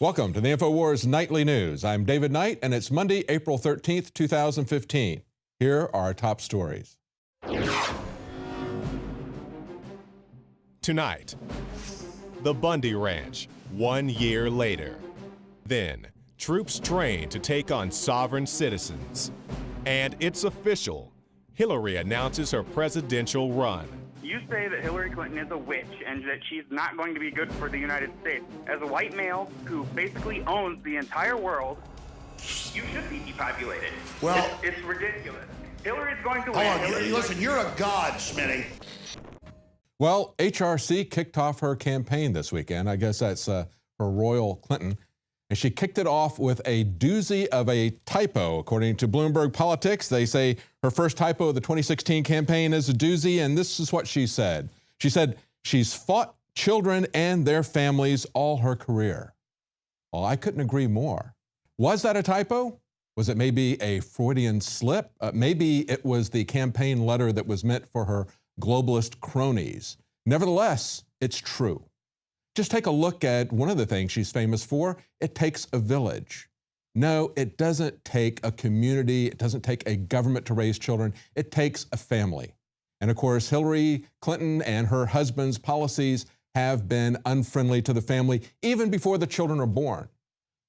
Welcome to the InfoWars Nightly News. I'm David Knight, and it's Monday, April 13th, 2015. Here are our top stories. Tonight, the Bundy Ranch, 1 year later. Then, troops trained to take on sovereign citizens. And it's official. Hillary announces her presidential run. You say that Hillary Clinton is a witch and that she's not going to be good for the United States. As a white male who basically owns the entire world, you should be depopulated. Well, it's ridiculous. Hillary's going to win. Hold on, listen, you're a god, Smitty. Well, HRC kicked off her campaign this weekend. I guess that's her Royal Clinton. And she kicked it off with a doozy of a typo. According to Bloomberg Politics, they say her first typo of the 2016 campaign is a doozy, and this is what she said. She said she's fought children and their families all her career. Well, I couldn't agree more. Was that a typo? Was it maybe a Freudian slip? Maybe it was the campaign letter that was meant for her globalist cronies. Nevertheless, it's true. Just take a look at one of the things she's famous for. It takes a village. No, it doesn't take a community. It doesn't take a government to raise children. It takes a family. And of course, Hillary Clinton and her husband's policies have been unfriendly to the family even before the children are born,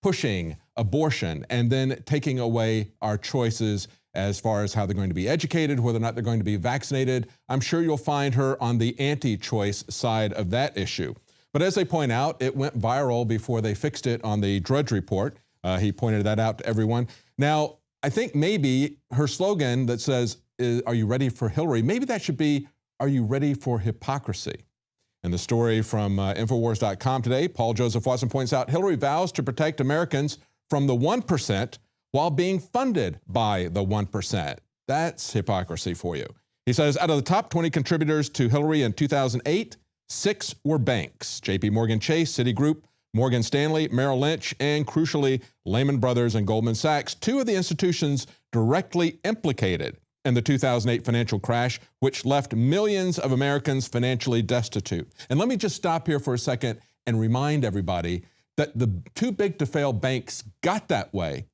pushing abortion and then taking away our choices as far as how they're going to be educated, whether or not they're going to be vaccinated. I'm sure you'll find her on the anti-choice side of that issue. But as they point out, it went viral before they fixed it on the Drudge Report. He pointed that out to everyone. Now, I think maybe her slogan that says, "Are you ready for Hillary?" Maybe that should be, "Are you ready for hypocrisy?" And the story from InfoWars.com today, Paul Joseph Watson points out, Hillary vows to protect Americans from the 1% while being funded by the 1%. That's hypocrisy for you. He says, out of the top 20 contributors to Hillary in 2008, 6 were banks: J.P. Morgan Chase, Citigroup, Morgan Stanley, Merrill Lynch, and crucially, Lehman Brothers and Goldman Sachs, 2 of the institutions directly implicated in the 2008 financial crash, which left millions of Americans financially destitute. And let me just stop here for a second and remind everybody that the too big to fail banks got that way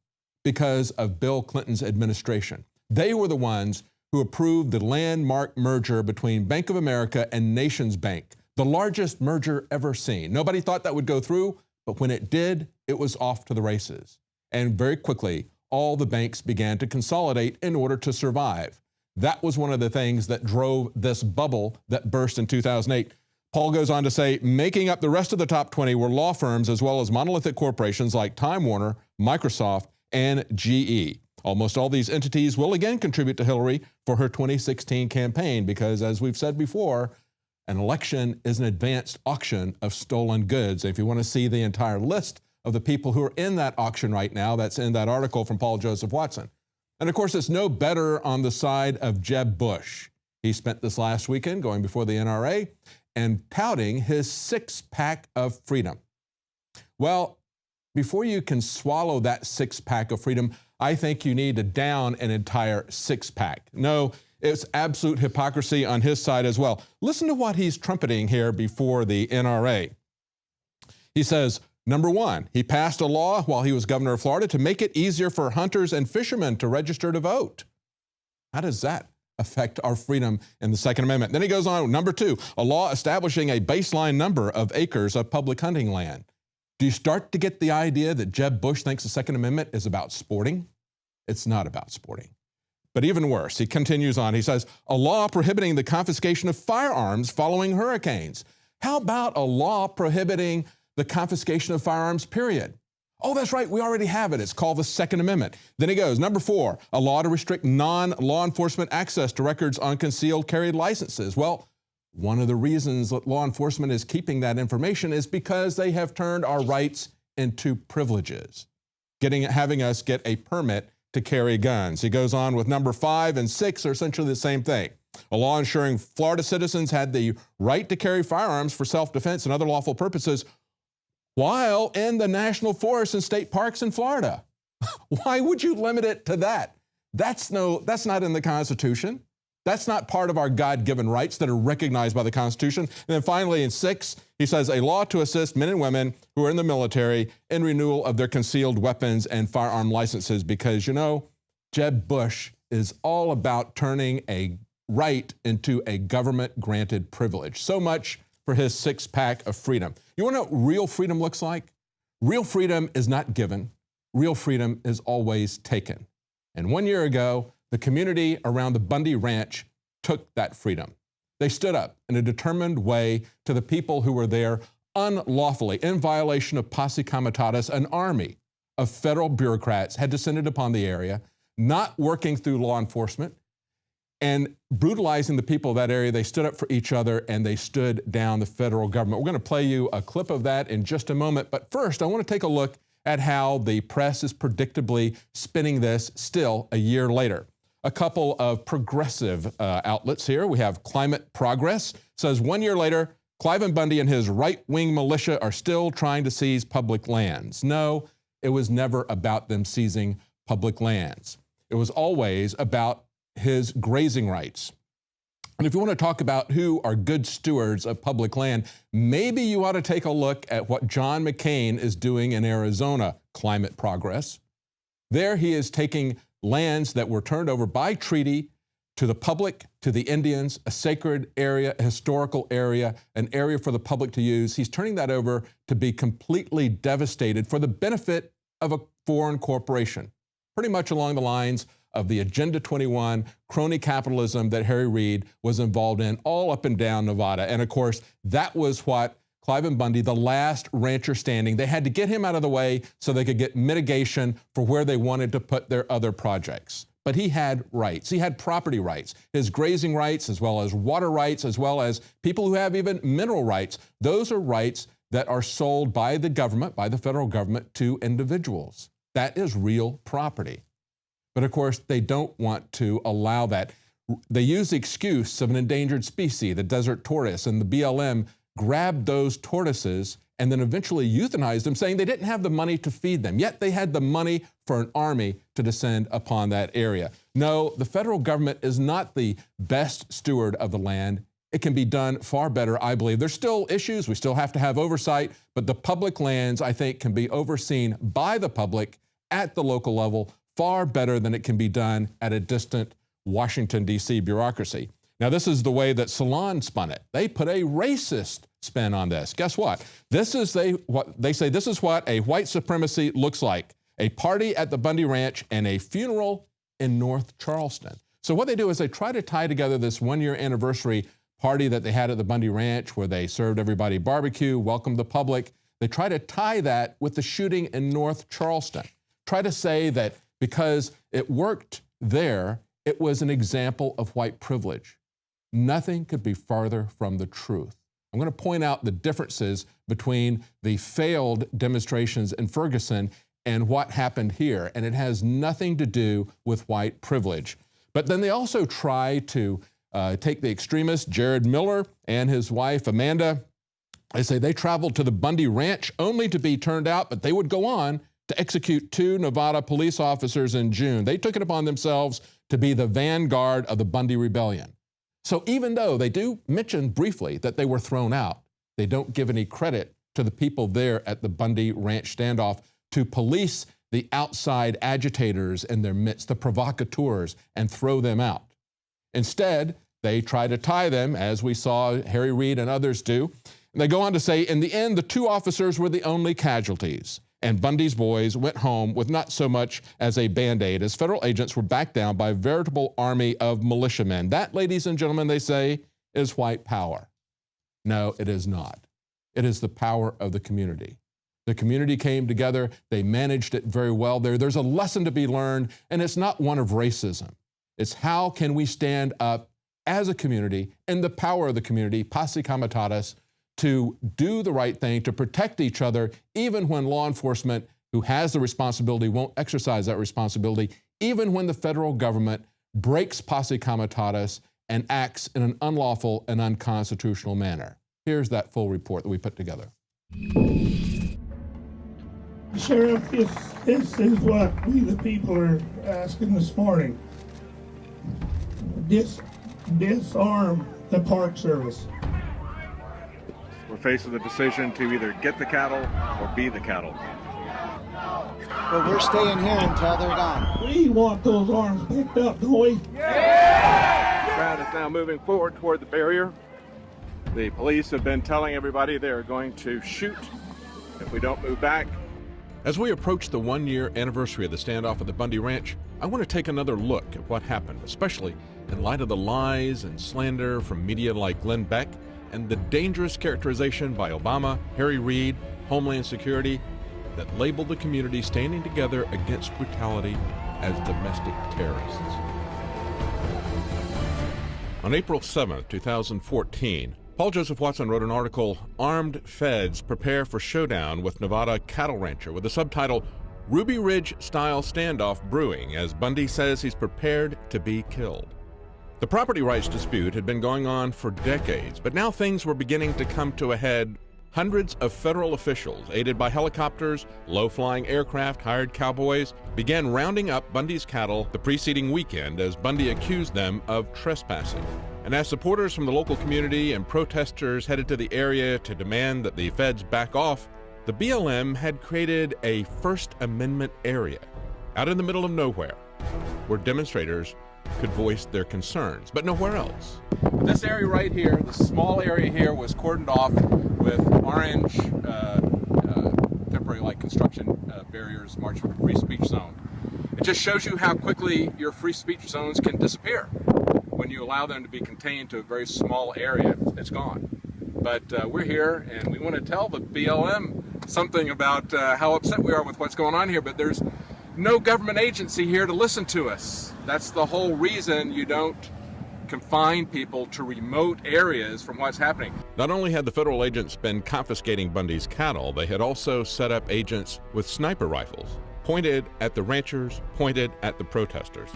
because of Bill Clinton's administration. They were the ones who approved the landmark merger between Bank of America and Nations Bank, the largest merger ever seen. Nobody thought that would go through, but when it did, it was off to the races. And very quickly, all the banks began to consolidate in order to survive. That was one of the things that drove this bubble that burst in 2008. Paul goes on to say, making up the rest of the top 20 were law firms as well as monolithic corporations like Time Warner, Microsoft, and GE. Almost all these entities will again contribute to Hillary for her 2016 campaign because, as we've said before, an election is an advanced auction of stolen goods. If you want to see the entire list of the people who are in that auction right now, that's in that article from Paul Joseph Watson. And of course, it's no better on the side of Jeb Bush. He spent this last weekend going before the NRA and touting his 6-pack of freedom. Well, before you can swallow that 6-pack of freedom, I think you need to down an entire 6-pack. No, it's absolute hypocrisy on his side as well. Listen to what he's trumpeting here before the NRA. He says, number 1, he passed a law while he was governor of Florida to make it easier for hunters and fishermen to register to vote. How does that affect our freedom in the Second Amendment? Then he goes on, number 2, a law establishing a baseline number of acres of public hunting land. Do you start to get the idea that Jeb Bush thinks the Second Amendment is about sporting? It's not about sporting. But even worse, he continues on. He says, a law prohibiting the confiscation of firearms following hurricanes. How about a law prohibiting the confiscation of firearms, period? Oh, that's right, we already have it. It's called the Second Amendment. Then he goes, number 4, a law to restrict non-law enforcement access to records on concealed carry licenses. Well, one of the reasons that law enforcement is keeping that information is because they have turned our rights into privileges, having us get a permit to carry guns. He goes on with number 5 and 6 are essentially the same thing. A law ensuring Florida citizens had the right to carry firearms for self-defense and other lawful purposes while in the national forests and state parks in Florida. Why would you limit it to that? That's not in the Constitution. That's not part of our God-given rights that are recognized by the Constitution. And then finally, in 6, he says, a law to assist men and women who are in the military in renewal of their concealed weapons and firearm licenses, because, you know, Jeb Bush is all about turning a right into a government-granted privilege. So much for his 6-pack of freedom. You want to know what real freedom looks like? Real freedom is not given. Real freedom is always taken. And 1 year ago, the community around the Bundy Ranch took that freedom. They stood up in a determined way to the people who were there unlawfully, in violation of posse comitatus. An army of federal bureaucrats had descended upon the area, not working through law enforcement and brutalizing the people of that area. They stood up for each other and they stood down the federal government. We're going to play you a clip of that in just a moment. But first, I want to take a look at how the press is predictably spinning this still a year later. A couple of progressive outlets here. We have Climate Progress says 1 year later, Cliven Bundy and his right-wing militia are still trying to seize public lands. No, it was never about them seizing public lands. It was always about his grazing rights. And if you want to talk about who are good stewards of public land, maybe you ought to take a look at what John McCain is doing in Arizona, Climate Progress. There he is taking lands that were turned over by treaty to the public, to the Indians, a sacred area, a historical area, an area for the public to use. He's turning that over to be completely devastated for the benefit of a foreign corporation, pretty much along the lines of the Agenda 21 crony capitalism that Harry Reid was involved in all up and down Nevada. And of course, that was what Cliven Bundy, the last rancher standing, they had to get him out of the way so they could get mitigation for where they wanted to put their other projects. But he had rights. He had property rights, his grazing rights, as well as water rights, as well as people who have even mineral rights. Those are rights that are sold by the government, by the federal government, to individuals. That is real property. But of course, they don't want to allow that. They use the excuse of an endangered species, the desert tortoise, and the BLM grabbed those tortoises and then eventually euthanized them, saying they didn't have the money to feed them. Yet they had the money for an army to descend upon that area. No, the federal government is not the best steward of the land. It can be done far better, I believe. There's still issues. We still have to have oversight, but the public lands, I think, can be overseen by the public at the local level far better than it can be done at a distant Washington, D.C. bureaucracy. Now, this is the way that Salon spun it. They put a racist spin on this. Guess what? This is what they say this is what a white supremacy looks like. A party at the Bundy Ranch and a funeral in North Charleston. So what they do is they try to tie together this 1 year anniversary party that they had at the Bundy Ranch where they served everybody barbecue, welcomed the public. They try to tie that with the shooting in North Charleston. Try to say that because it worked there, it was an example of white privilege. Nothing could be farther from the truth. I'm going to point out the differences between the failed demonstrations in Ferguson and what happened here, and it has nothing to do with white privilege. But then they also try to take the extremist Jared Miller and his wife Amanda. They say they traveled to the Bundy Ranch only to be turned out, but they would go on to execute 2 Nevada police officers in June. They took it upon themselves to be the vanguard of the Bundy Rebellion. So even though they do mention briefly that they were thrown out, they don't give any credit to the people there at the Bundy Ranch standoff to police the outside agitators in their midst, the provocateurs, and throw them out. Instead, they try to tie them, as we saw Harry Reid and others do. And they go on to say, in the end, the 2 officers were the only casualties. And Bundy's boys went home with not so much as a Band-Aid as federal agents were backed down by a veritable army of militiamen. That, ladies and gentlemen, they say, is white power. No, it is not. It is the power of the community. The community came together. They managed it very well there. There's a lesson to be learned, and it's not one of racism. It's how can we stand up as a community in the power of the community, posse comitatus, to do the right thing, to protect each other, even when law enforcement, who has the responsibility, won't exercise that responsibility, even when the federal government breaks posse comitatus and acts in an unlawful and unconstitutional manner. Here's that full report that we put together. Sheriff, this is what we the people are asking this morning. disarm the Park Service. We're faced with a decision to either get the cattle or be the cattle. But we're staying here until they're gone. We want those arms picked up, don't we? The crowd is now moving forward toward the barrier. The police have been telling everybody they are going to shoot if we don't move back. As we approach the one-year anniversary of the standoff at the Bundy Ranch, I want to take another look at what happened, especially in light of the lies and slander from media like Glenn Beck and the dangerous characterization by Obama, Harry Reid, Homeland Security, that labeled the community standing together against brutality as domestic terrorists. On April 7, 2014, Paul Joseph Watson wrote an article, Armed Feds Prepare for Showdown with Nevada Cattle Rancher, with the subtitle, Ruby Ridge-Style Standoff Brewing, as Bundy says he's prepared to be killed. The property rights dispute had been going on for decades, but now things were beginning to come to a head. Hundreds of federal officials, aided by helicopters, low-flying aircraft, hired cowboys, began rounding up Bundy's cattle the preceding weekend as Bundy accused them of trespassing. And as supporters from the local community and protesters headed to the area to demand that the feds back off, the BLM had created a First Amendment area out in the middle of nowhere where demonstrators could voice their concerns, but nowhere else. This area right here, the small area here, was cordoned off with orange temporary like construction barriers marked for the free speech zone. It just shows you how quickly your free speech zones can disappear. When you allow them to be contained to a very small area, it's gone. But we're here and we want to tell the BLM something about how upset we are with what's going on here, but there's no government agency here to listen to us. That's the whole reason you don't confine people to remote areas from what's happening. Not only had the federal agents been confiscating Bundy's cattle, they had also set up agents with sniper rifles, pointed at the ranchers, pointed at the protesters.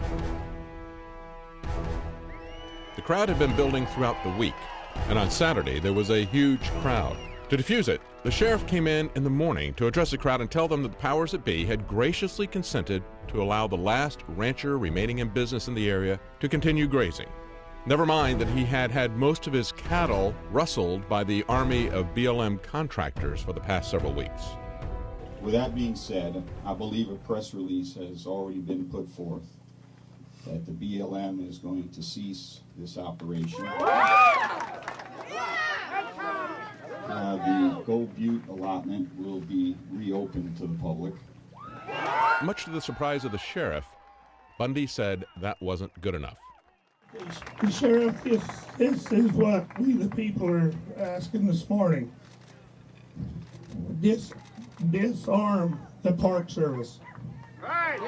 The crowd had been building throughout the week, and on Saturday there was a huge crowd. To defuse it, the sheriff came in the morning to address the crowd and tell them that the powers that be had graciously consented to allow the last rancher remaining in business in the area to continue grazing. Never mind that he had had most of his cattle rustled by the army of BLM contractors for the past several weeks. With that being said, I believe a press release has already been put forth that the BLM is going to cease this operation. The Gold Butte allotment will be reopened to the public. Much to the surprise of the sheriff, Bundy said that wasn't good enough. The sheriff, this is what we the people are asking this morning. Disarm the Park Service. Right.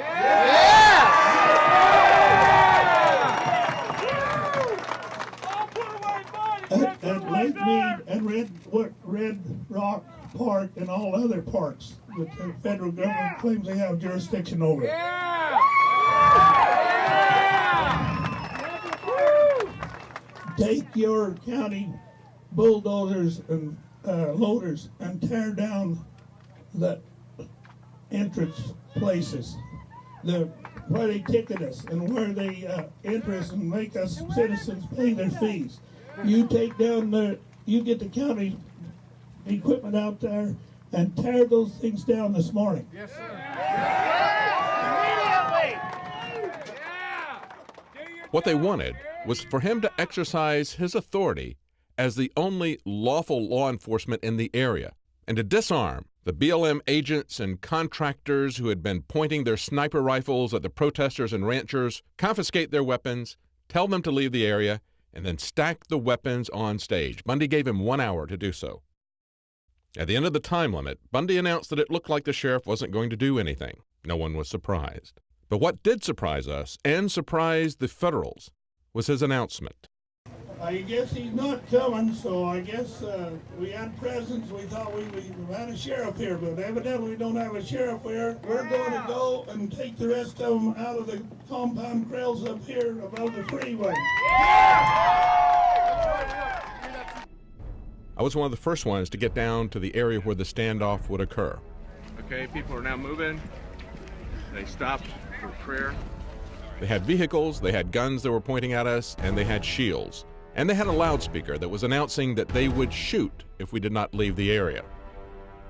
At Lake Mead and Red Rock Park and all other parks that the federal government claims they have jurisdiction over. Take your county bulldozers and loaders and tear down the entrance places, where they ticket us and where they enter us and make us citizens pay their fees. You take down you get the county equipment out there and tear those things down this morning. Yes, sir. What they wanted was for him to exercise his authority as the only lawful law enforcement in the area and to disarm the BLM agents and contractors who had been pointing their sniper rifles at the protesters and ranchers, confiscate their weapons, tell them to leave the area, and then stack the weapons on stage. Bundy gave him 1 hour to do so. At the end of the time limit, Bundy announced that it looked like the sheriff wasn't going to do anything. No one was surprised. But what did surprise us, and surprise the Federals, was his announcement. I guess he's not coming, so I guess we had presents. We thought we had a sheriff here, but evidently we don't have a sheriff here. We're going to go and take the rest of them out of the compound trails up here above the freeway. I was one of the first ones to get down to the area where the standoff would occur. Okay, people are now moving. They stopped for prayer. They had vehicles, they had guns that were pointing at us, and they had shields. And they had a loudspeaker that was announcing that they would shoot if we did not leave the area.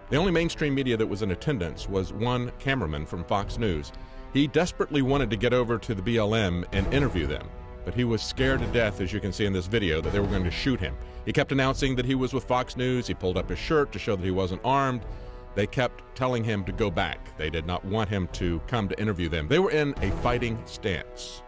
The only mainstream media that was in attendance was one cameraman from Fox News. He desperately wanted to get over to the BLM and interview them, but he was scared to death, as you can see in this video, that they were going to shoot him. He kept announcing that he was with Fox News. He pulled up his shirt to show that he wasn't armed. They kept telling him to go back. They did not want him to come to interview them. They were in a fighting stance.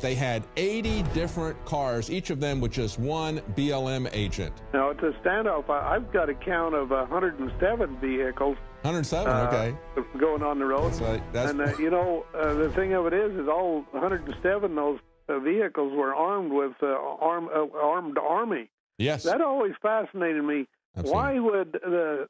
They had 80 different cars, each of them with just one BLM agent. Now, it's a standoff. I've got a count of 107 vehicles. 107, okay. Going on the road. That's... you know, the thing of it is all 107 those vehicles were armed with armed army. Yes. That always fascinated me. Absolutely. Why would the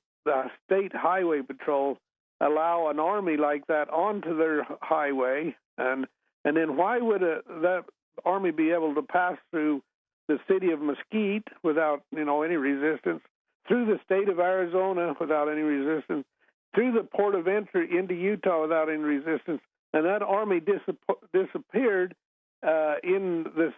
State Highway Patrol allow an army like that onto their highway, and then why would that army be able to pass through the city of Mesquite without, any resistance, through the state of Arizona without any resistance, through the port of entry into Utah without any resistance, and that army disappeared in the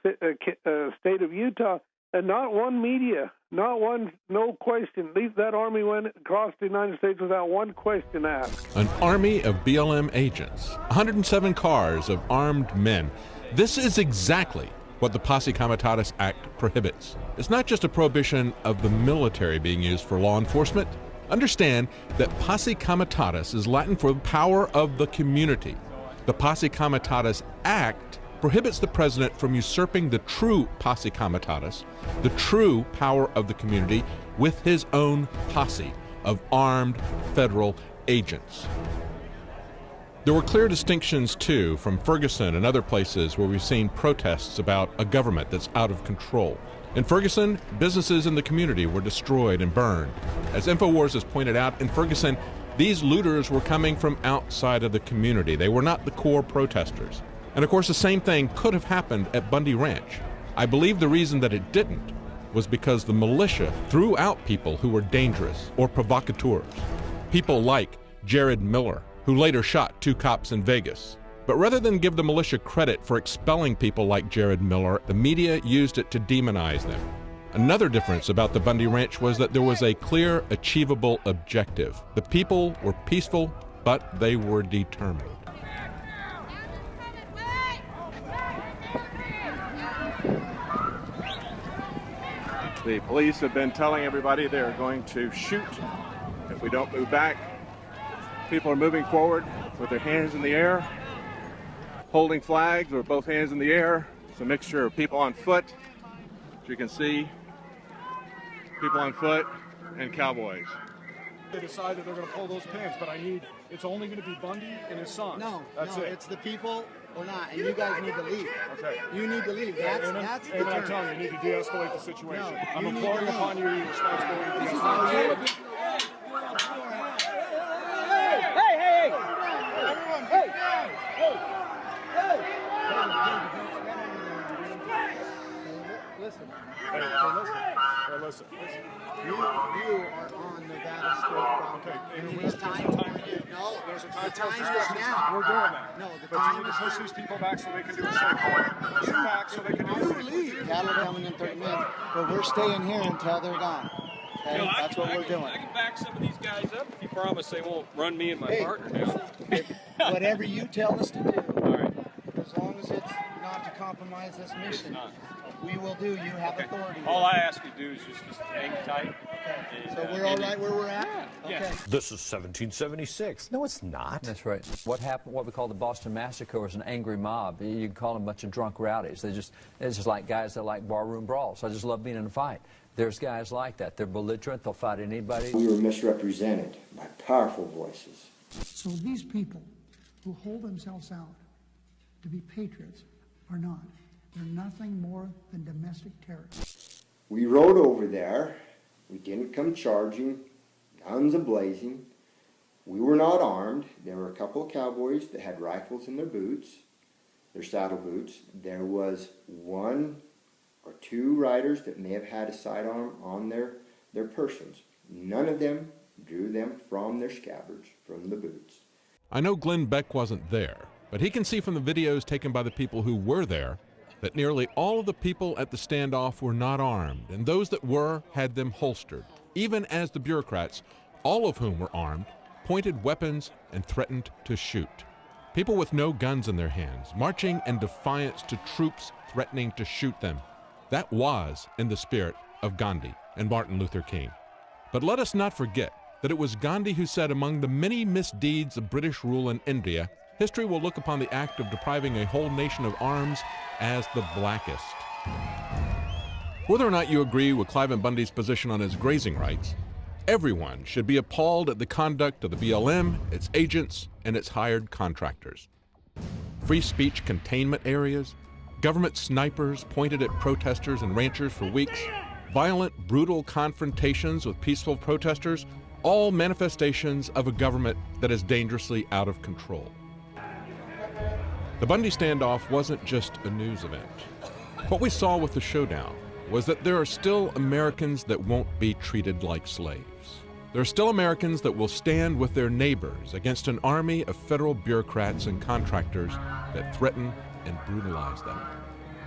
state of Utah, and not one media, no question. That army went across the United States without one question asked. An army of BLM agents, 107 cars of armed men. This is exactly what the Posse Comitatus Act prohibits. It's not just a prohibition of the military being used for law enforcement. Understand that Posse Comitatus is Latin for power of the community. The Posse Comitatus Act prohibits the president from usurping the true Posse Comitatus, the true power of the community, with his own posse of armed federal agents. There were clear distinctions, too, from Ferguson and other places where we've seen protests about a government that's out of control. In Ferguson, businesses in the community were destroyed and burned. As InfoWars has pointed out, in Ferguson, these looters were coming from outside of the community. They were not the core protesters. And of course, the same thing could have happened at Bundy Ranch. I believe the reason that it didn't was because the militia threw out people who were dangerous or provocateurs. People like Jared Miller, who later shot 2 cops in Vegas. But rather than give the militia credit for expelling people like Jared Miller, the media used it to demonize them. Another difference about the Bundy Ranch was that there was a clear, achievable objective. The people were peaceful, but they were determined. The police have been telling everybody they're going to shoot if we don't move back. People are moving forward with their hands in the air, holding flags with both hands in the air. It's a mixture of people on foot, as you can see, people on foot, and cowboys. They decided they're going to pull those pins, but it's only going to be Bundy and his son. No, that's it. It's the people or not, and you guys need to leave. Okay. You need to leave. That's the and I'm telling you, you need to de-escalate the situation. No, I'm you need imploring to upon you responsibility to This is de-escalate. how you... Listen. You are on Nevada State property. Okay, And it's time for you. No, there's a the time time for is now. We're doing that. No, the but time you need is to push now. these people back so they can do it safely. Push them back so they can do it safely. Leave. Cattle coming in 30 minutes, but we're staying here until they're gone. Okay? That's what we're doing. I can back some of these guys up if you promise they won't run me and my partner down. Whatever you tell us to do. All right. As long as it's not to compromise this mission, we will do. You have authority. All I ask you to do is just hang tight. Okay. And, So we're all right where we're at? Yeah. Okay. This is 1776. No, it's not. That's right. What happened, what we call the Boston Massacre, was an angry mob. You can call them a bunch of drunk rowdies. It's just like guys that like barroom brawls. I just love being in a fight. There's guys like that. They're belligerent. They'll fight anybody. We were misrepresented by powerful voices. So these people who hold themselves out to be patriots are not. They're nothing more than domestic terrorists. We rode over there. We didn't come charging, guns a-blazing. We were not armed. There were a couple of cowboys that had rifles in their boots, their saddle boots. There was 1 or 2 riders that may have had a sidearm on their persons. None of them drew them from their scabbards, from the boots. I know Glenn Beck wasn't there, But he can see from the videos taken by the people who were there that nearly all of the people at the standoff were not armed, and those that were had them holstered, even as the bureaucrats, all of whom were armed, pointed weapons and threatened to shoot. People with no guns in their hands, marching in defiance to troops threatening to shoot them. That was in the spirit of Gandhi and Martin Luther King. But let us not forget that it was Gandhi who said, among the many misdeeds of British rule in India, history will look upon the act of depriving a whole nation of arms as the blackest. Whether or not you agree with Cliven Bundy's position on his grazing rights, everyone should be appalled at the conduct of the BLM, its agents, and its hired contractors. Free speech containment areas, government snipers pointed at protesters and ranchers for weeks, violent, brutal confrontations with peaceful protesters, all manifestations of a government that is dangerously out of control. The Bundy standoff wasn't just a news event. What we saw with the showdown was that there are still Americans that won't be treated like slaves. There are still Americans that will stand with their neighbors against an army of federal bureaucrats and contractors that threaten and brutalize them.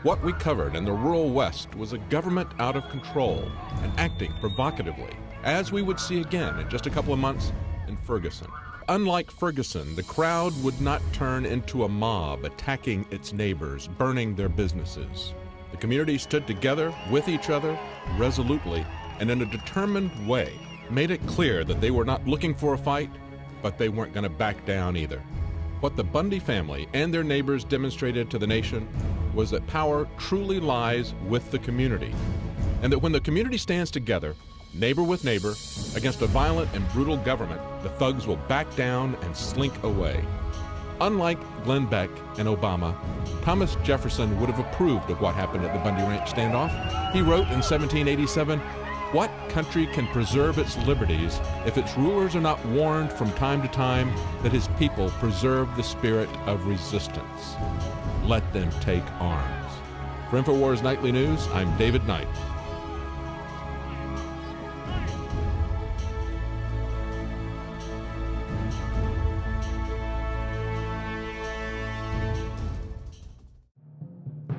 What we covered in the rural West was a government out of control and acting provocatively, as we would see again in just a couple of months in Ferguson. Unlike Ferguson, the crowd would not turn into a mob attacking its neighbors, burning their businesses. The community stood together with each other resolutely and in a determined way made it clear that they were not looking for a fight, but they weren't going to back down either. What the Bundy family and their neighbors demonstrated to the nation was that power truly lies with the community, and that when the community stands together, neighbor with neighbor, against a violent and brutal government, the thugs will back down and slink away. Unlike Glenn Beck and Obama, Thomas Jefferson would have approved of what happened at the Bundy Ranch standoff. He wrote in 1787, "What country can preserve its liberties if its rulers are not warned from time to time that his people preserve the spirit of resistance? Let them take arms." For InfoWars Nightly News, I'm David Knight.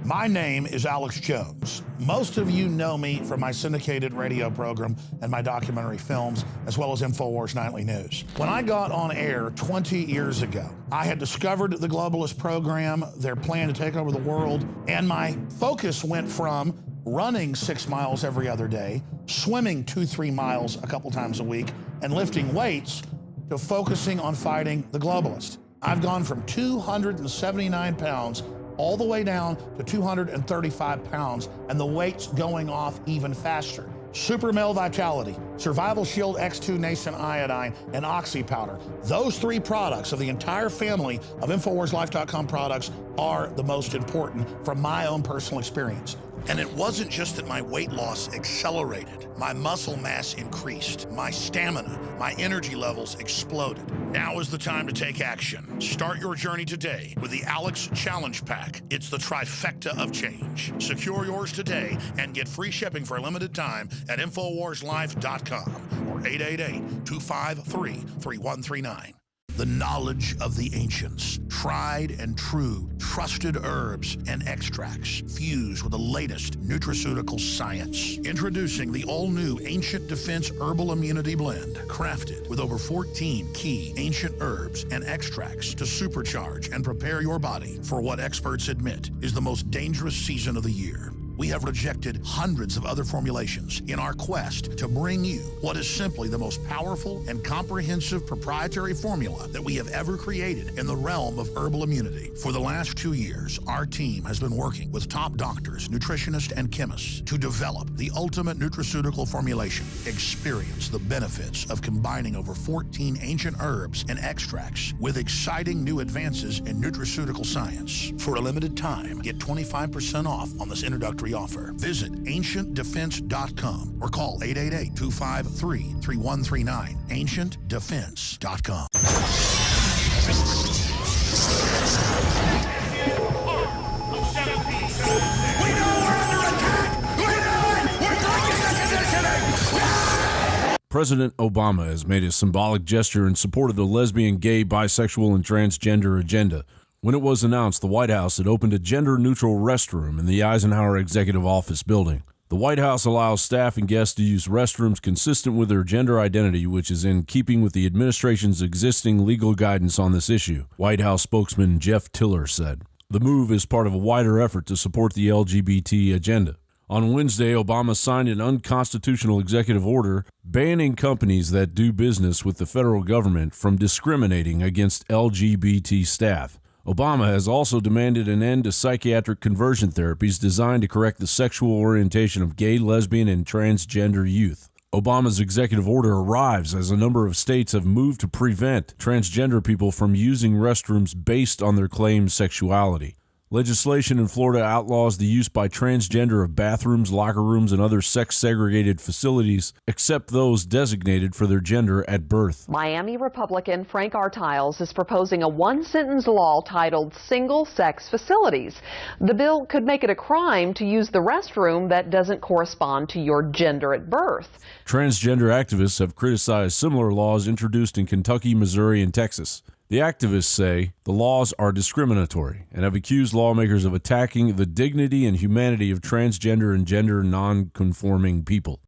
My name is Alex Jones. Most of you know me from my syndicated radio program and my documentary films, as well as InfoWars Nightly News. When I got on air 20 years ago, I had discovered the globalist program, their plan to take over the world, and my focus went from running 6 miles every other day, swimming 2-3 miles a couple times a week, and lifting weights, to focusing on fighting the globalist. I've gone from 279 pounds all the way down to 235 pounds, and the weight's going off even faster. Super Male Vitality, Survival Shield X2 Nascent Iodine, and Oxy Powder. Those 3 products of the entire family of InfoWarsLife.com products are the most important from my own personal experience. And it wasn't just that my weight loss accelerated. My muscle mass increased. My stamina, my energy levels exploded. Now is the time to take action. Start your journey today with the Alex Challenge Pack. It's the trifecta of change. Secure yours today and get free shipping for a limited time at InfoWarsLife.com or 888-253-3139. The knowledge of the ancients, tried and true, trusted herbs and extracts fused with the latest nutraceutical science. Introducing the all-new Ancient Defense Herbal Immunity Blend, crafted with over 14 key ancient herbs and extracts to supercharge and prepare your body for what experts admit is the most dangerous season of the year. We have rejected hundreds of other formulations in our quest to bring you what is simply the most powerful and comprehensive proprietary formula that we have ever created in the realm of herbal immunity. For the last 2 years, our team has been working with top doctors, nutritionists, and chemists to develop the ultimate nutraceutical formulation. Experience the benefits of combining over 14 ancient herbs and extracts with exciting new advances in nutraceutical science. For a limited time, get 25% off on this introductory offer. Visit AncientDefense.com or call 888-253-3139. AncientDefense.com. We know we're under attack! We know it! We're breaking the conditioning! President Obama has made a symbolic gesture in support of the lesbian, gay, bisexual, and transgender agenda. when it was announced the White House had opened a gender-neutral restroom in the Eisenhower Executive Office building. The White House allows staff and guests to use restrooms consistent with their gender identity, which is in keeping with the administration's existing legal guidance on this issue, White House spokesman Jeff Tiller said. The move is part of a wider effort to support the LGBT agenda. On Wednesday, Obama signed an unconstitutional executive order banning companies that do business with the federal government from discriminating against LGBT staff. Obama has also demanded an end to psychiatric conversion therapies designed to correct the sexual orientation of gay, lesbian, and transgender youth. Obama's executive order arrives as a number of states have moved to prevent transgender people from using restrooms based on their claimed sexuality. Legislation in Florida outlaws the use by transgender of bathrooms, locker rooms, and other sex-segregated facilities, except those designated for their gender at birth. Miami Republican Frank Artiles is proposing a one-sentence law titled Single-Sex Facilities. The bill could make it a crime to use the restroom that doesn't correspond to your gender at birth. Transgender activists have criticized similar laws introduced in Kentucky, Missouri, and Texas. The activists say the laws are discriminatory and have accused lawmakers of attacking the dignity and humanity of transgender and gender non-conforming people.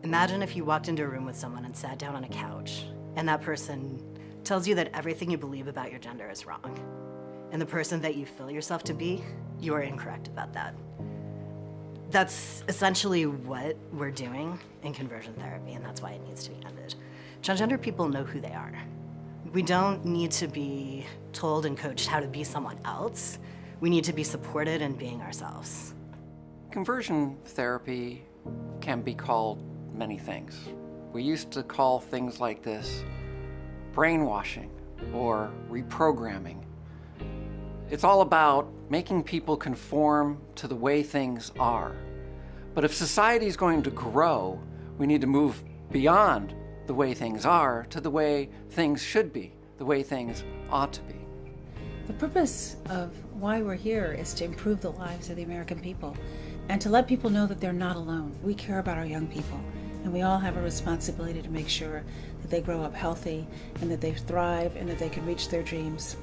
Imagine if you walked into a room with someone and sat down on a couch, and that person tells you that everything you believe about your gender is wrong. And the person that you feel yourself to be, you are incorrect about that. That's essentially what we're doing in conversion therapy, and that's why it needs to be ended. Transgender people know who they are. We don't need to be told and coached how to be someone else. We need to be supported in being ourselves. Conversion therapy can be called many things. We used to call things like this brainwashing or reprogramming. It's all about making people conform to the way things are. But if society is going to grow, we need to move beyond the way things are to the way things should be, the way things ought to be. The purpose of why we're here is to improve the lives of the American people and to let people know that they're not alone. We care about our young people, and we all have a responsibility to make sure that they grow up healthy and that they thrive and that they can reach their dreams.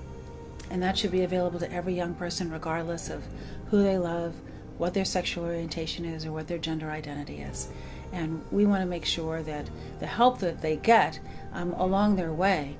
And that should be available to every young person regardless of who they love, what their sexual orientation is, or what their gender identity is. And we want to make sure that the help that they get along their way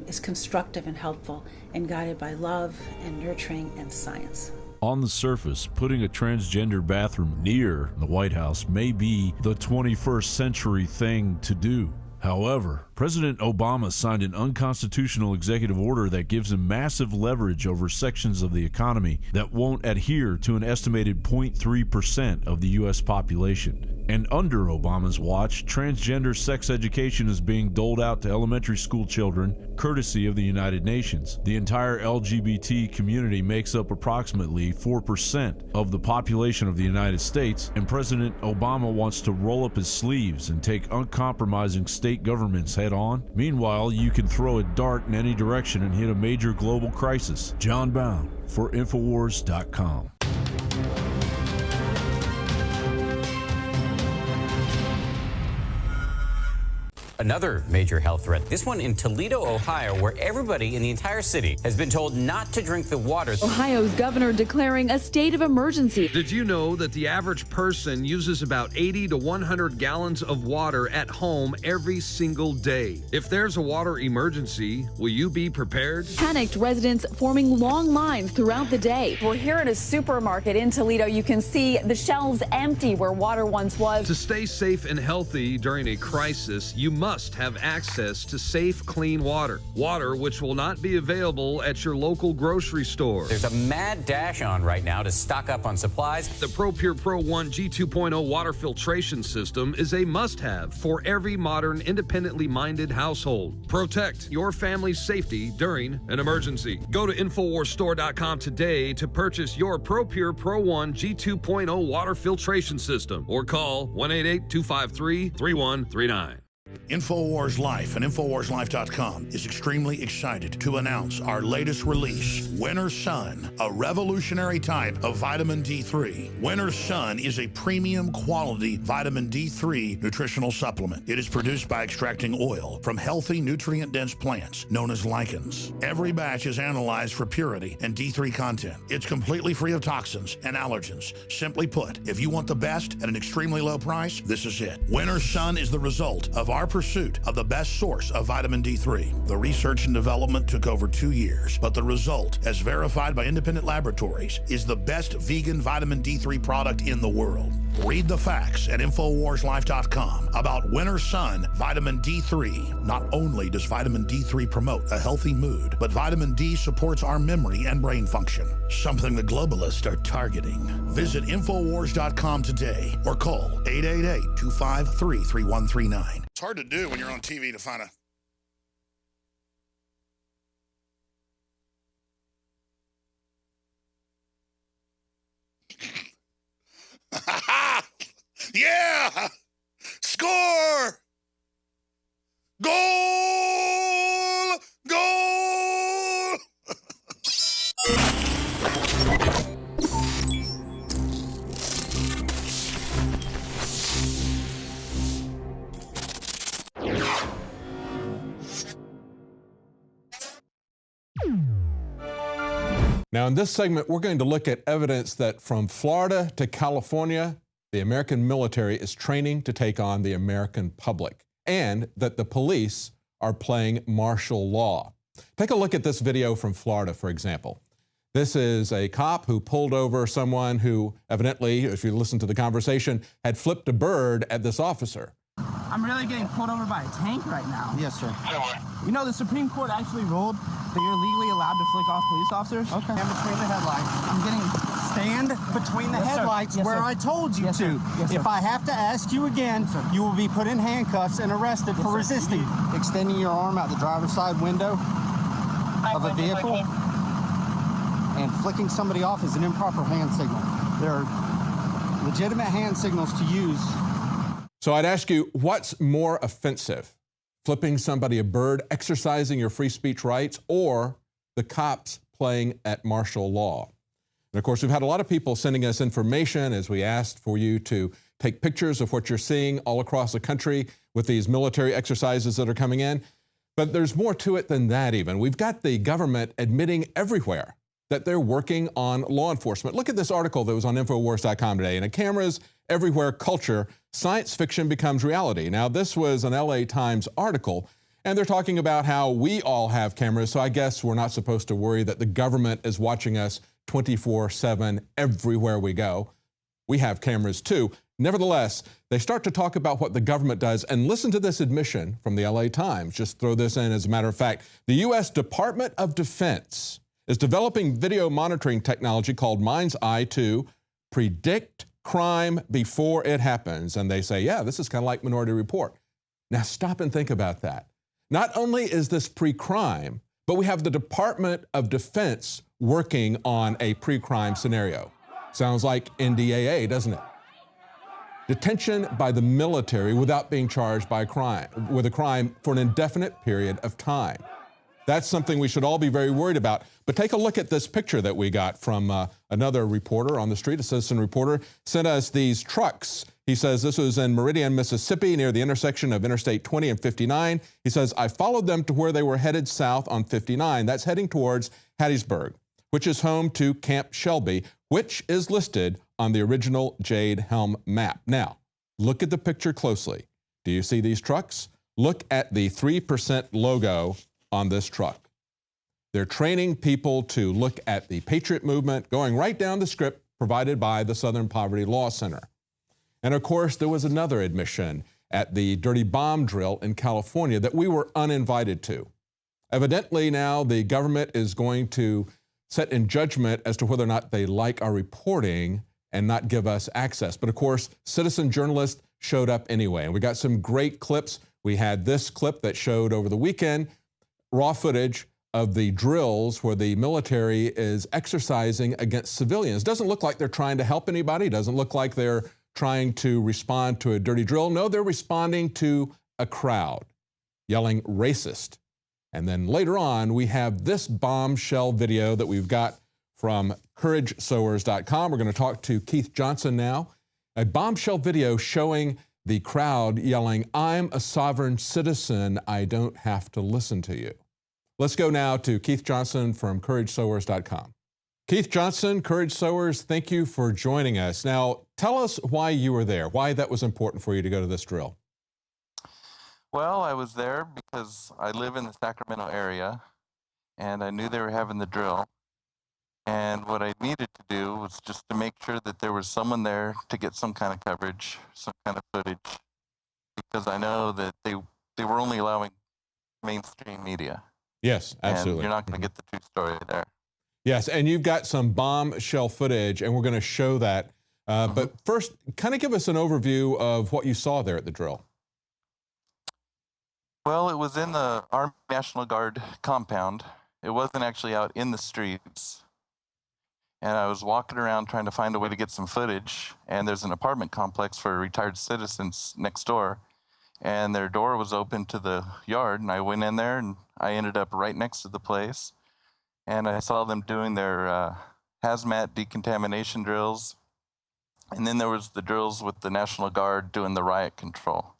is constructive and helpful and guided by love and nurturing and science. On the surface, putting a transgender bathroom near the White House may be the 21st century thing to do. However, President Obama signed an unconstitutional executive order that gives him massive leverage over sections of the economy that won't adhere to an estimated 0.3% of the U.S. population. And under Obama's watch, transgender sex education is being doled out to elementary school children, courtesy of the United Nations. The entire LGBT community makes up approximately 4% of the population of the United States, and President Obama wants to roll up his sleeves and take uncompromising state governments head on. Meanwhile, you can throw a dart in any direction and hit a major global crisis. John Bound for Infowars.com. Another major health threat, this one in Toledo, Ohio, where everybody in the entire city has been told not to drink the water. Ohio's governor declaring a state of emergency. Did you know that the average person uses about 80 to 100 gallons of water at home every single day? If there's a water emergency, will you be prepared? Panicked residents forming long lines throughout the day. We're here at a supermarket in Toledo. You can see the shelves empty where water once was. To stay safe and healthy during a crisis, you must have access to safe, clean water. Water which will not be available at your local grocery store. There's a mad dash on right now to stock up on supplies. The ProPure Pro 1 G2.0 water filtration system is a must-have for every modern, independently minded household. Protect your family's safety during an emergency. Go to InfoWarsStore.com today to purchase your ProPure Pro 1 G2.0 water filtration system or call 1-888-253-3139. InfoWars Life and InfoWarsLife.com is extremely excited to announce our latest release, Winter Sun, a revolutionary type of vitamin D3. Winter Sun is a premium quality vitamin D3 nutritional supplement. It is produced by extracting oil from healthy, nutrient-dense plants known as lichens. Every batch is analyzed for purity and D3 content. It's completely free of toxins and allergens. Simply put, if you want the best at an extremely low price, this is it. Winter Sun is the result of our pursuit of the best source of vitamin D3. The research and development took over 2 years, but the result, as verified by independent laboratories, is the best vegan vitamin D3 product in the world. Read the facts at InfoWarsLife.com about Winter Sun Vitamin D3. Not only does vitamin D3 promote a healthy mood, but vitamin D supports our memory and brain function, something the globalists are targeting. Visit InfoWars.com today or call 888-253-3139. It's hard to do when you're on TV to find a... Yeah! Score! Goal! Goal! Now, in this segment, we're going to look at evidence that from Florida to California, the American military is training to take on the American public, and that the police are playing martial law. Take a look at this video from Florida, for example. This is a cop who pulled over someone who evidently, if you listen to the conversation, had flipped a bird at this officer. I'm really getting pulled over by a tank right now. Yes, sir. You know, the Supreme Court actually ruled that you're legally allowed to flick off police officers. Okay. Stand between the headlights. I'm getting... Stand between the headlights Yes, where sir. I told you Yes, to. sir. Yes, sir. If I have to ask you again, you will be put in handcuffs and arrested for resisting. Extending your arm out the driver's side window of a vehicle and flicking somebody off is an improper hand signal. There are legitimate hand signals to use. So I'd ask you, what's more offensive? Flipping somebody a bird, exercising your free speech rights, or the cops playing at martial law? And of course, we've had a lot of people sending us information as we asked for you to take pictures of what you're seeing all across the country with these military exercises that are coming in. But there's more to it than that even. We've got the government admitting everywhere that they're working on law enforcement. Look at this article that was on InfoWars.com today. In a cameras everywhere culture, science fiction becomes reality. Now, this was an LA Times article, and they're talking about how we all have cameras, so I guess we're not supposed to worry that the government is watching us 24/7 everywhere we go. We have cameras too. Nevertheless, they start to talk about what the government does, and listen to this admission from the LA Times. Just throw this in as a matter of fact. The U.S. Department of Defense is developing video monitoring technology called Mind's Eye to predict crime before it happens. And they say, yeah, this is kind of like Minority Report. Now stop and think about that. Not only is this pre-crime, but we have the Department of Defense working on a pre-crime scenario. Sounds like NDAA, doesn't it? Detention by the military without being charged by with a crime for an indefinite period of time. That's something we should all be very worried about. But take a look at this picture that we got from another reporter on the street. A citizen reporter sent us these trucks. He says this was in Meridian, Mississippi, near the intersection of Interstate 20 and 59. He says, I followed them to where they were headed south on 59. That's heading towards Hattiesburg, which is home to Camp Shelby, which is listed on the original Jade Helm map. Now, look at the picture closely. Do you see these trucks? Look at the 3% logo on this truck. They're training people to look at the Patriot movement, going right down the script provided by the Southern Poverty Law Center. And of course, there was another admission at the Dirty Bomb drill in California that we were uninvited to. Evidently now the government is going to set in judgment as to whether or not they like our reporting and not give us access. But of course, citizen journalists showed up anyway. And we got some great clips. We had this clip that showed over the weekend, raw footage of the drills where the military is exercising against civilians. Doesn't look like they're trying to help anybody. Doesn't look like they're trying to respond to a dirty drill. No, they're responding to a crowd yelling racist. And then later on, we have this bombshell video that we've got from CourageSowers.com. We're going to talk to Keith Johnson now. A bombshell video showing the crowd yelling, "I'm a sovereign citizen, I don't have to listen to you." Let's go now to Keith Johnson from CourageSowers.com. Keith Johnson, Courage Sowers, thank you for joining us. Now, tell us why you were there, why that was important for you to go to this drill. Well, I was there because I live in the Sacramento area, and I knew they were having the drill. And what I needed to do was just to make sure that there was someone there to get some kind of coverage, some kind of footage, because I know that they were only allowing mainstream media. Yes, absolutely. And you're not going to get the true story there. Yes, and you've got some bombshell footage, and we're going to show that. But first, kind of give us an overview of what you saw there at the drill. Well, it was in the Army National Guard compound. It wasn't actually out in the streets. And I was walking around trying to find a way to get some footage. And there's an apartment complex for retired citizens next door. And their door was open to the yard. And I went in there, and I ended up right next to the place. And I saw them doing their hazmat decontamination drills. And then there was the drills with the National Guard doing the riot control.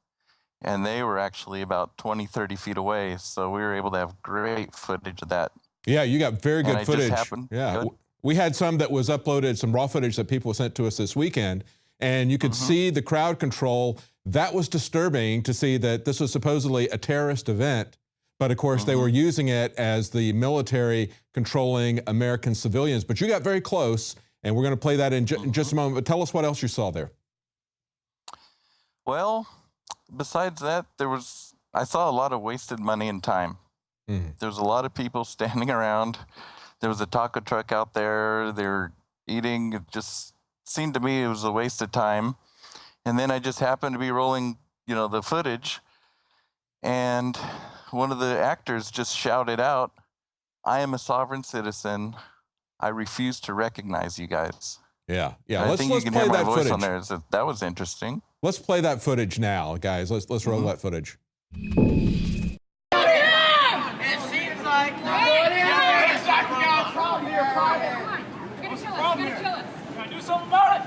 And they were actually about 20, 30 feet away. So we were able to have great footage of that. Yeah, you got very good footage. Yeah, Good. we had some that was uploaded, some raw footage that people sent to us this weekend. And you could see the crowd control. That was disturbing to see that this was supposedly a terrorist event. But of course, they were using it as the military controlling American civilians. But you got very close, and we're going to play that in just a moment. But tell us what else you saw there. Well, besides that, I saw a lot of wasted money and time. There was a lot of people standing around. There was a taco truck out there. They're eating. It just seemed to me it was a waste of time. And then I just happened to be rolling, the footage. And one of the actors just shouted out, "I am a sovereign citizen. I refuse to recognize you guys." Yeah. I think you can hear my voice on there. That was interesting. Let's play that footage now, guys. Let's roll that footage. It seems like it's a problem here, Friday. What's the problem here? Can I do something about it?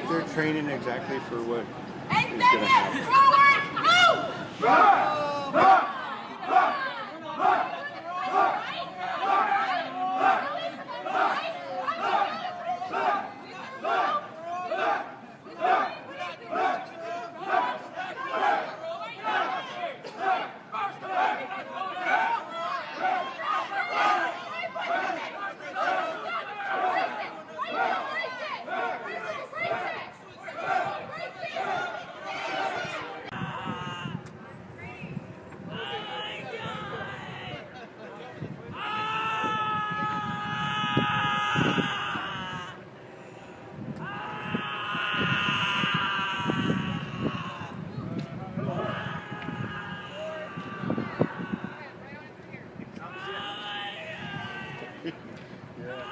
They're training exactly for what is going to happen.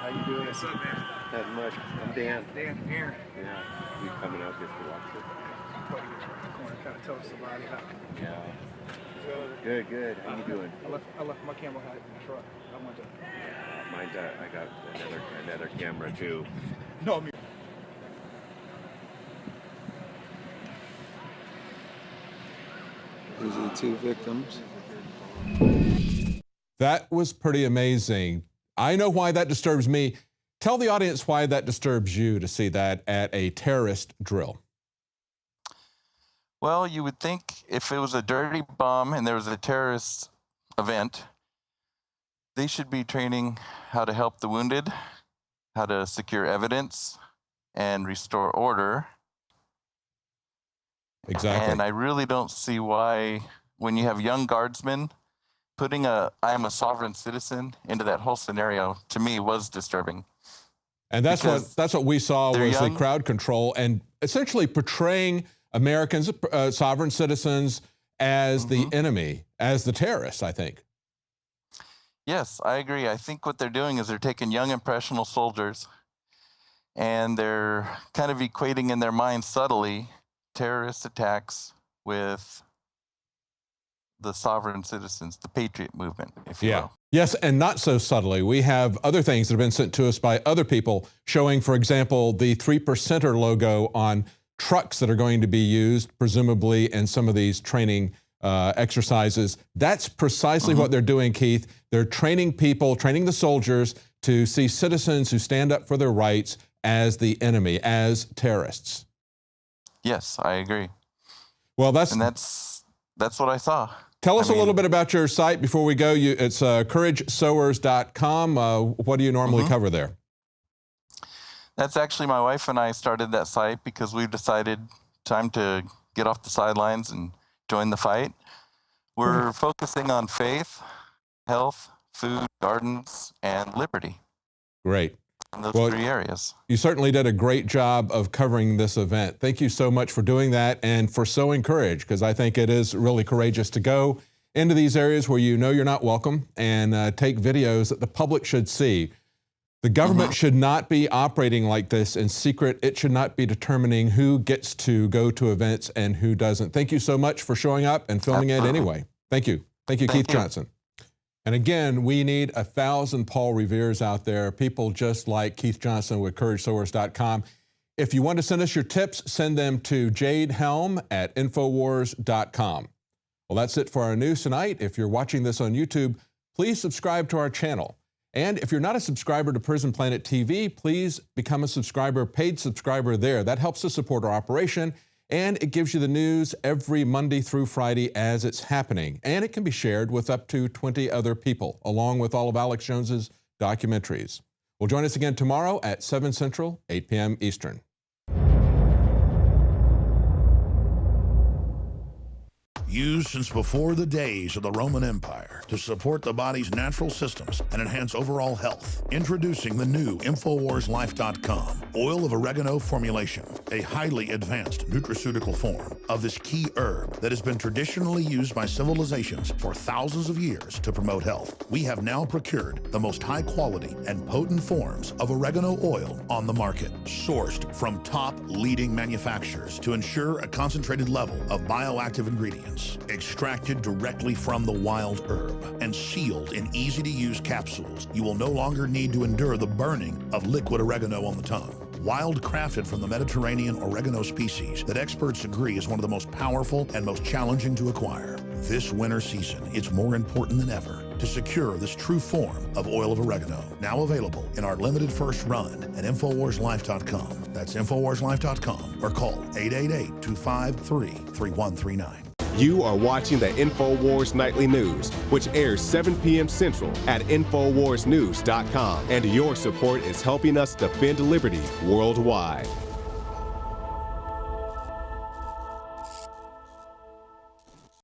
How you doing? What's up, man? Not much. I'm Dan. Dan here. Yeah. You coming out just to watch it? I'm going to get around the corner, kind of tell somebody how. Yeah. Good. How you doing? I left my camera hat in the truck. I went to. Mine's I got another camera too. No, I'm. These are the two victims. That was pretty amazing. I know why that disturbs me. Tell the audience why that disturbs you to see that at a terrorist drill. Well, you would think if it was a dirty bomb and there was a terrorist event, they should be training how to help the wounded, how to secure evidence, and restore order. Exactly. And I really don't see why, when you have young guardsmen, putting I am a sovereign citizen into that whole scenario, to me, was disturbing. And that's what we saw was young. the crowd control and essentially portraying Americans, sovereign citizens, as the enemy, as the terrorists, I think. Yes, I agree. I think what they're doing is they're taking young, impressionable soldiers, and they're kind of equating in their minds subtly terrorist attacks with the sovereign citizens, the patriot movement, if you will. Yes, and not so subtly. We have other things that have been sent to us by other people showing, for example, the 3%er logo on trucks that are going to be used, presumably in some of these training exercises. That's precisely what they're doing, Keith. They're training people, training the soldiers to see citizens who stand up for their rights as the enemy, as terrorists. Yes, I agree. Well, that's what I saw. Tell us a little bit about your site before we go. It's CourageSowers.com. What do you normally cover there? That's actually my wife and I started that site because we've decided time to get off the sidelines and join the fight. We're focusing on faith, health, food, gardens, and liberty. Great. In those 3 areas. You certainly did a great job of covering this event. Thank you so much for doing that and for sowing courage, because I think it is really courageous to go into these areas where you know you're not welcome and take videos that the public should see. The government should not be operating like this in secret. It should not be determining who gets to go to events and who doesn't. Thank you so much for showing up and filming it anyway. Thank you. Thank you, Keith Johnson. And again, we need 1,000 Paul Reveres out there, people just like Keith Johnson with CourageSowers.com. If you want to send us your tips, send them to jadehelm@Infowars.com. Well, that's it for our news tonight. If you're watching this on YouTube, please subscribe to our channel. And if you're not a subscriber to Prison Planet TV, please become a subscriber, paid subscriber there. That helps to support our operation, and it gives you the news every Monday through Friday as it's happening. And it can be shared with up to 20 other people, along with all of Alex Jones's documentaries. Well, join us again tomorrow at 7 Central, 8 p.m. Eastern. Used since before the days of the Roman Empire to support the body's natural systems and enhance overall health. Introducing the new InfoWarsLife.com oil of oregano formulation, a highly advanced nutraceutical form of this key herb that has been traditionally used by civilizations for thousands of years to promote health. We have now procured the most high quality and potent forms of oregano oil on the market, sourced from top leading manufacturers to ensure a concentrated level of bioactive ingredients. Extracted directly from the wild herb and sealed in easy-to-use capsules, you will no longer need to endure the burning of liquid oregano on the tongue. Wild crafted from the Mediterranean oregano species that experts agree is one of the most powerful and most challenging to acquire. This winter season, it's more important than ever to secure this true form of oil of oregano. Now available in our limited first run at InfoWarsLife.com. That's InfoWarsLife.com or call 888-253-3139. You are watching the InfoWars Nightly News, which airs 7 p.m. Central at InfoWarsNews.com. And your support is helping us defend liberty worldwide.